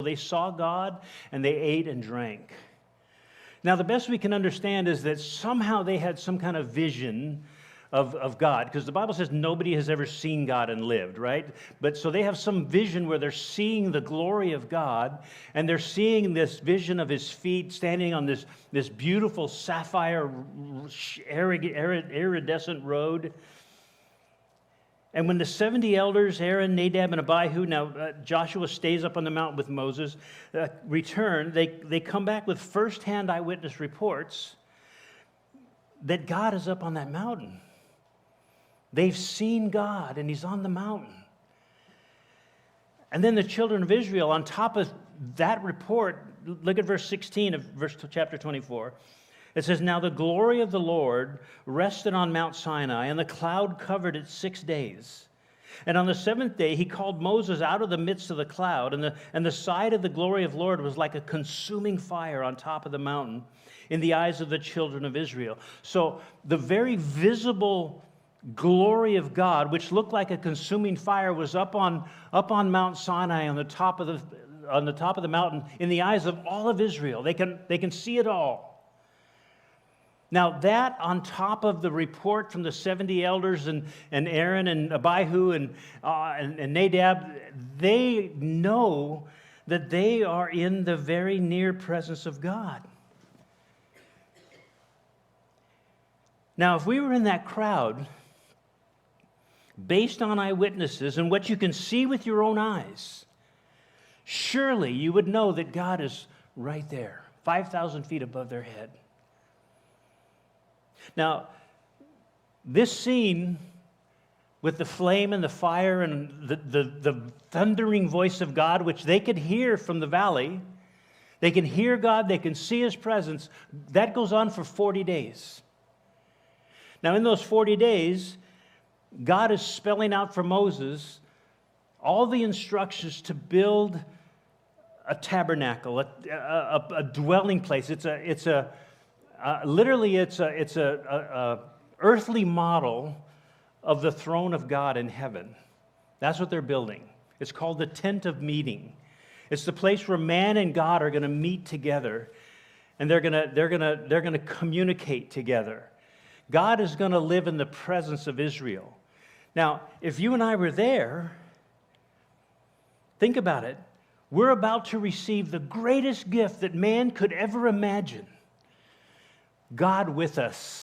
They saw God and they ate and drank. Now, the best we can understand is that somehow they had some kind of vision of God, because the Bible says nobody has ever seen God and lived, right? But so they have some vision where they're seeing the glory of God, and they're seeing this vision of his feet standing on this beautiful sapphire iridescent road. And when the 70 elders, Aaron, Nadab, and Abihu, now Joshua stays up on the mountain with Moses, return, they come back with firsthand eyewitness reports that God is up on that mountain. They've seen God, and he's on the mountain. And then the children of Israel, on top of that report, look at verse 16 of chapter 24. It says, "Now the glory of the Lord rested on Mount Sinai, and the cloud covered it 6 days. And on the seventh day he called Moses out of the midst of the cloud, and the sight of the glory of the Lord was like a consuming fire on top of the mountain in the eyes of the children of Israel." So the very visible glory of God, which looked like a consuming fire, was up on Mount Sinai on the top of the mountain in the eyes of all of Israel. They can see it all. Now that, on top of the report from the 70 elders and Aaron and Abihu and Nadab, they know that they are in the very near presence of God. Now, if we were in that crowd, based on eyewitnesses and what you can see with your own eyes, surely you would know that God is right there, 5,000 feet above their head. Now, this scene with the flame and the fire and the thundering voice of God, which they could hear from the valley, they can hear God, they can see his presence, that goes on for 40 days. Now, in those 40 days, God is spelling out for Moses all the instructions to build a tabernacle, a dwelling place. It's a earthly model of the throne of God in heaven. That's what they're building. It's called the tent of meeting. It's the place where man and God are going to meet together, and they're going to communicate together. God is going to live in the presence of Israel. Now, if you and I were there, think about it. We're about to receive the greatest gift that man could ever imagine. God with us.